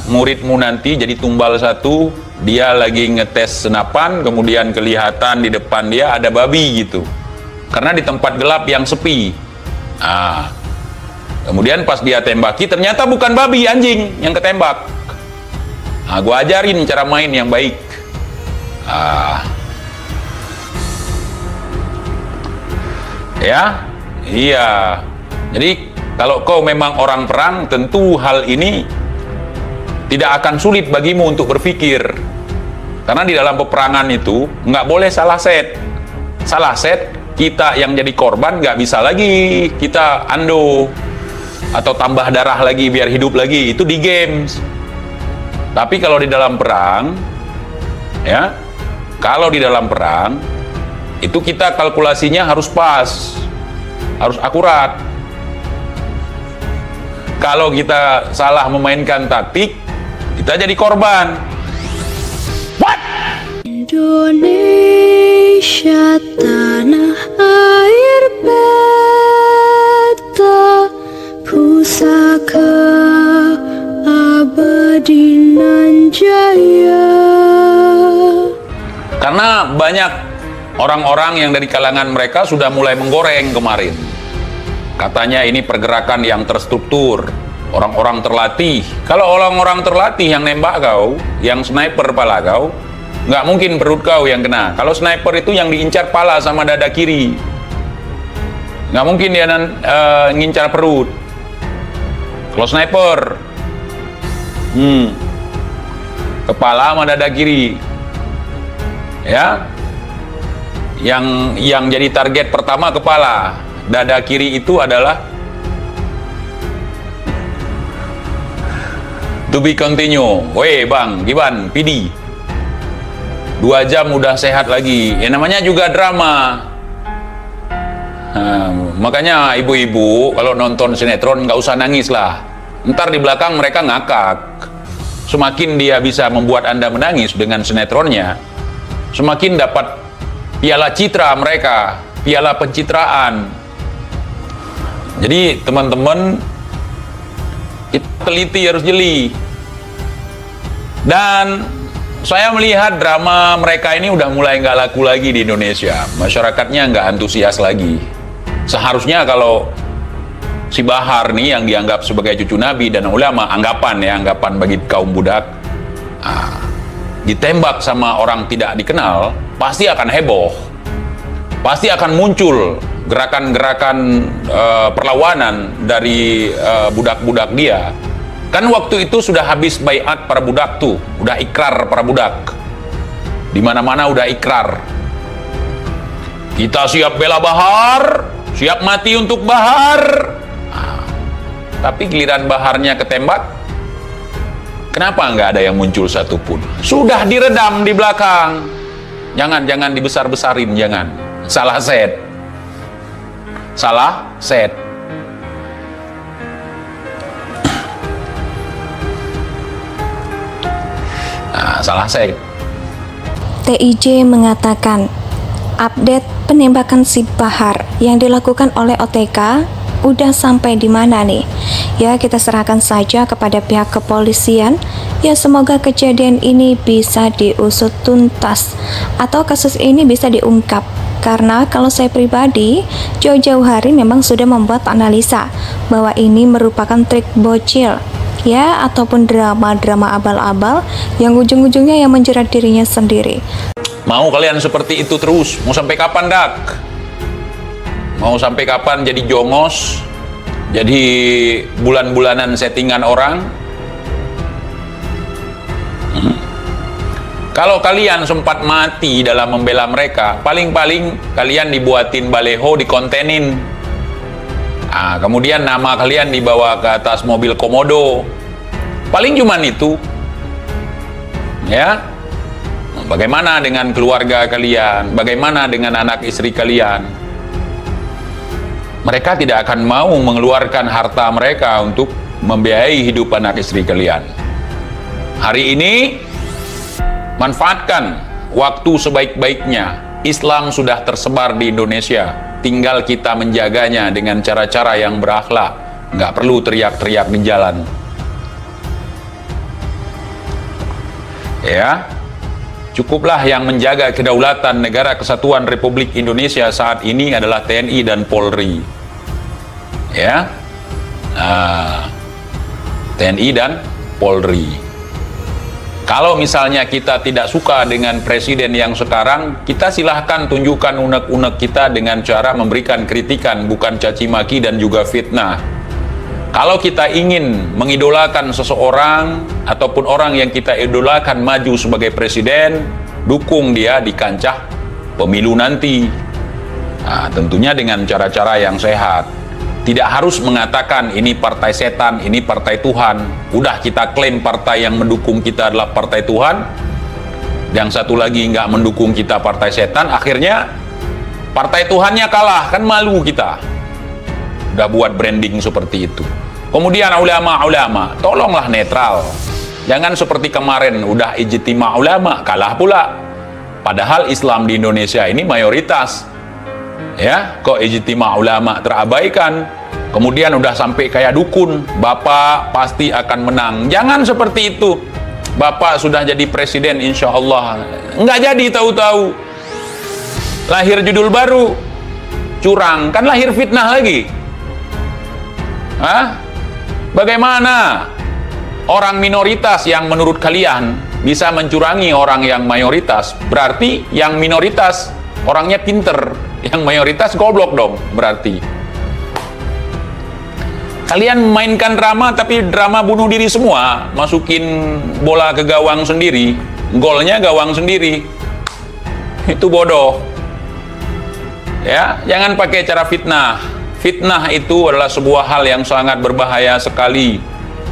muridmu nanti jadi tumbal satu, dia lagi ngetes senapan, kemudian kelihatan di depan dia ada babi gitu, karena di tempat gelap yang sepi. Kemudian pas dia tembaki, ternyata bukan babi, anjing yang ketembak. Gua ajarin cara main yang baik. Ya, iya. Jadi kalau kau memang orang perang, tentu hal ini tidak akan sulit bagimu untuk berpikir, karena di dalam peperangan itu nggak boleh salah set. Salah set, kita yang jadi korban nggak bisa lagi kita ando atau tambah darah lagi biar hidup lagi, itu di games. Tapi kalau di dalam perang, ya, kalau di dalam perang itu kita kalkulasinya harus pas, harus akurat. Kalau kita salah memainkan taktik, kita jadi korban. What? Indonesia tanah air beta, pusaka abadi nan jaya. Karena banyak orang-orang yang dari kalangan mereka sudah mulai menggoreng kemarin. Katanya ini pergerakan yang terstruktur, orang-orang terlatih. Kalau orang-orang terlatih yang nembak kau, yang sniper pala kau, nggak mungkin perut kau yang kena. Kalau sniper itu yang diincar pala sama dada kiri, nggak mungkin dia ngincar perut. Kalau sniper, kepala sama dada kiri, ya. Yang jadi target pertama kepala, dada kiri itu adalah to be continue. Weh bang, Giban, PD 2 jam udah sehat lagi. Ya namanya juga drama. Makanya ibu-ibu kalau nonton sinetron nggak usah nangis lah. Ntar di belakang mereka ngakak. Semakin dia bisa membuat Anda menangis dengan sinetronnya, semakin dapat piala citra mereka, piala pencitraan. Jadi teman-teman, kita teliti, harus jeli. Dan saya melihat drama mereka ini udah mulai nggak laku lagi di Indonesia. Masyarakatnya nggak antusias lagi. Seharusnya kalau si Bahar nih yang dianggap sebagai cucu Nabi dan ulama, anggapan bagi kaum budak, ditembak sama orang tidak dikenal, pasti akan heboh. Pasti akan muncul gerakan-gerakan perlawanan dari budak-budak dia. Kan waktu itu sudah habis baiat para budak tuh, udah ikrar para budak. Di mana-mana udah ikrar. Kita siap bela Bahar, siap mati untuk Bahar. Tapi giliran Baharnya ketembak, kenapa nggak ada yang muncul satupun? Sudah diredam di belakang. Jangan dibesar-besarin, jangan. Salah set. Salah set. Salah set. TIJ mengatakan update penembakan si Bahar yang dilakukan oleh OTK udah sampai di mana nih? Ya, kita serahkan saja kepada pihak kepolisian. Ya, semoga kejadian ini bisa diusut tuntas atau kasus ini bisa diungkap. Karena kalau saya pribadi, jauh-jauh hari memang sudah membuat analisa bahwa ini merupakan trik bocil, ya, ataupun drama-drama abal-abal yang ujung-ujungnya yang menjerat dirinya sendiri. Mau kalian seperti itu terus? Mau sampai kapan, Dak? Mau sampai kapan jadi jongos? Jadi bulan-bulanan settingan orang? Kalau kalian sempat mati dalam membela mereka, paling-paling kalian dibuatin baleho, dikontenin. Kemudian nama kalian dibawa ke atas mobil komodo. Paling cuman itu. Ya. Bagaimana dengan keluarga kalian? Bagaimana dengan anak istri kalian? Mereka tidak akan mau mengeluarkan harta mereka untuk membiayai hidup anak istri kalian. Hari ini manfaatkan waktu sebaik-baiknya. Islam sudah tersebar di Indonesia. Tinggal kita menjaganya dengan cara-cara yang berakhlak. Nggak perlu teriak-teriak di jalan. Ya, cukuplah yang menjaga kedaulatan Negara Kesatuan Republik Indonesia saat ini adalah TNI dan Polri. Ya, TNI dan Polri. Kalau misalnya kita tidak suka dengan presiden yang sekarang, kita silahkan tunjukkan unek-unek kita dengan cara memberikan kritikan, bukan caci maki dan juga fitnah. Kalau kita ingin mengidolakan seseorang ataupun orang yang kita idolakan maju sebagai presiden, dukung dia di kancah pemilu nanti. Nah, tentunya dengan cara-cara yang sehat. Tidak harus mengatakan ini partai setan, ini partai Tuhan. Udah kita klaim partai yang mendukung kita adalah partai Tuhan, yang satu lagi nggak mendukung kita partai setan, akhirnya partai Tuhannya kalah, kan malu kita. Udah buat branding seperti itu. Kemudian ulama-ulama, tolonglah netral. Jangan seperti kemarin, udah ijtima ulama, kalah pula. Padahal Islam di Indonesia ini mayoritas. Ya, kok ijtima ulama terabaikan. Kemudian udah sampai kayak dukun, Bapak pasti akan menang. Jangan seperti itu. Bapak sudah jadi presiden insya Allah. Nggak jadi tahu-tahu. Lahir judul baru, curang, kan lahir fitnah lagi. Hah? Bagaimana orang minoritas yang menurut kalian bisa mencurangi orang yang mayoritas? Berarti yang minoritas orangnya pinter, yang mayoritas goblok dong berarti. Kalian mainkan drama, tapi drama bunuh diri semua. Masukin bola ke gawang sendiri, golnya gawang sendiri. Itu bodoh. Ya, jangan pakai cara fitnah. Fitnah itu adalah sebuah hal yang sangat berbahaya sekali.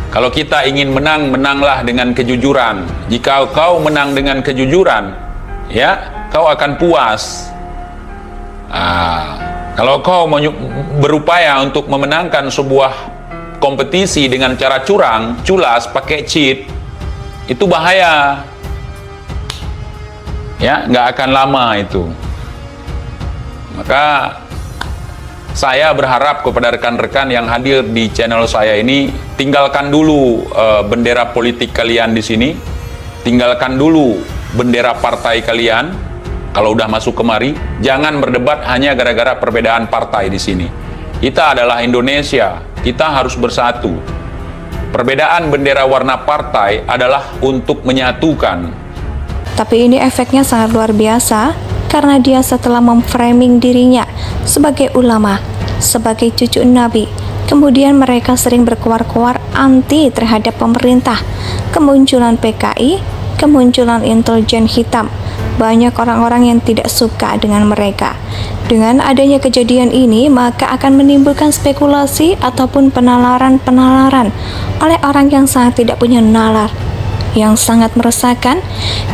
Kalau kita ingin menang, menanglah dengan kejujuran. Jika kau menang dengan kejujuran, ya, kau akan puas. Kalau kau berupaya untuk memenangkan sebuah kompetisi dengan cara curang, culas, pakai cheat, itu bahaya. Ya, nggak akan lama itu. Maka saya berharap kepada rekan-rekan yang hadir di channel saya ini, tinggalkan dulu bendera politik kalian di sini, tinggalkan dulu bendera partai kalian. Kalau udah masuk kemari, jangan berdebat hanya gara-gara perbedaan partai di sini. Kita adalah Indonesia, kita harus bersatu. Perbedaan bendera warna partai adalah untuk menyatukan. Tapi ini efeknya sangat luar biasa, karena dia setelah memframing dirinya sebagai ulama, sebagai cucu Nabi, kemudian mereka sering berkuar-kuar anti terhadap pemerintah, kemunculan PKI, kemunculan intelijen hitam. Banyak orang-orang yang tidak suka dengan mereka. Dengan adanya kejadian ini, maka akan menimbulkan spekulasi ataupun penalaran-penalaran oleh orang yang sangat tidak punya nalar, yang sangat meresahkan,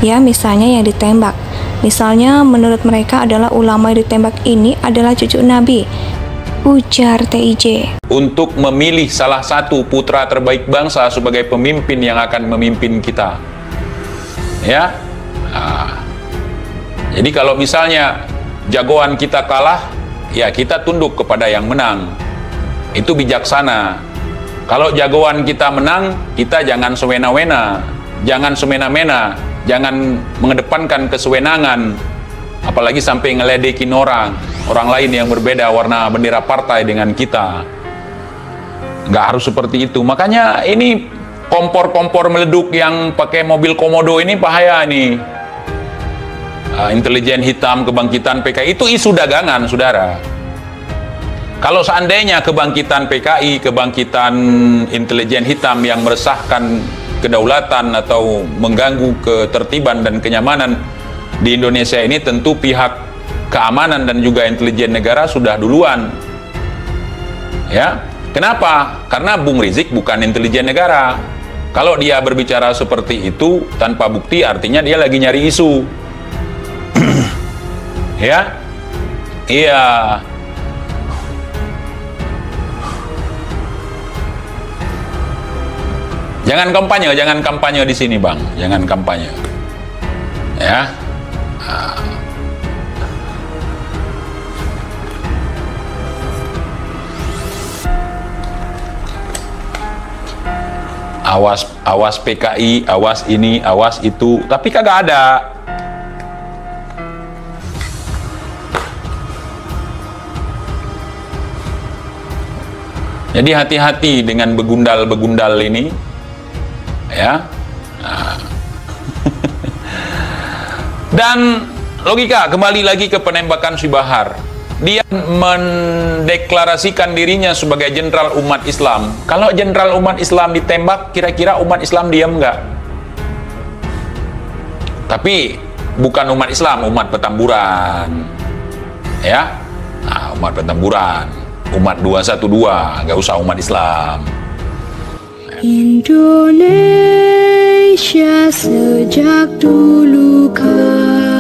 ya misalnya yang ditembak. Misalnya menurut mereka adalah ulama yang ditembak ini adalah cucu Nabi, ujar TIJ. Untuk memilih salah satu putra terbaik bangsa sebagai pemimpin yang akan memimpin kita. Ya. Jadi kalau misalnya jagoan kita kalah, ya kita tunduk kepada yang menang. Itu bijaksana. Kalau jagoan kita menang, kita jangan sewena-wena, jangan semena-mena, jangan mengedepankan kesewenangan, apalagi sampai ngeledekin orang lain yang berbeda warna bendera partai dengan kita. Nggak harus seperti itu. Makanya ini kompor-kompor meleduk yang pakai mobil komodo ini bahaya nih. Intelijen hitam, kebangkitan PKI itu isu dagangan, saudara. Kalau seandainya kebangkitan PKI, kebangkitan intelijen hitam yang meresahkan kedaulatan atau mengganggu ketertiban dan kenyamanan di Indonesia ini, tentu pihak keamanan dan juga intelijen negara sudah duluan. Ya, kenapa? Karena Bung Rizik bukan intelijen negara. Kalau dia berbicara seperti itu tanpa bukti, artinya dia lagi nyari isu. Ya, iya. Jangan kampanye di sini, Bang. Jangan kampanye. Ya. awas PKI, awas ini, awas itu, tapi kagak ada. Jadi hati-hati dengan begundal-begundal ini, ya. Nah. Dan logika, kembali lagi ke penembakan Syibahar. Dia mendeklarasikan dirinya sebagai jenderal umat Islam. Kalau jenderal umat Islam ditembak, kira-kira umat Islam diam nggak? Tapi bukan umat Islam, umat Petamburan, ya. Nah, umat Petamburan, umat 212, nggak usah umat Islam. Indonesia sejak dulu kala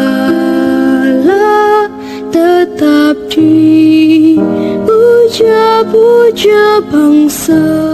tetap dipuja-puja bangsa.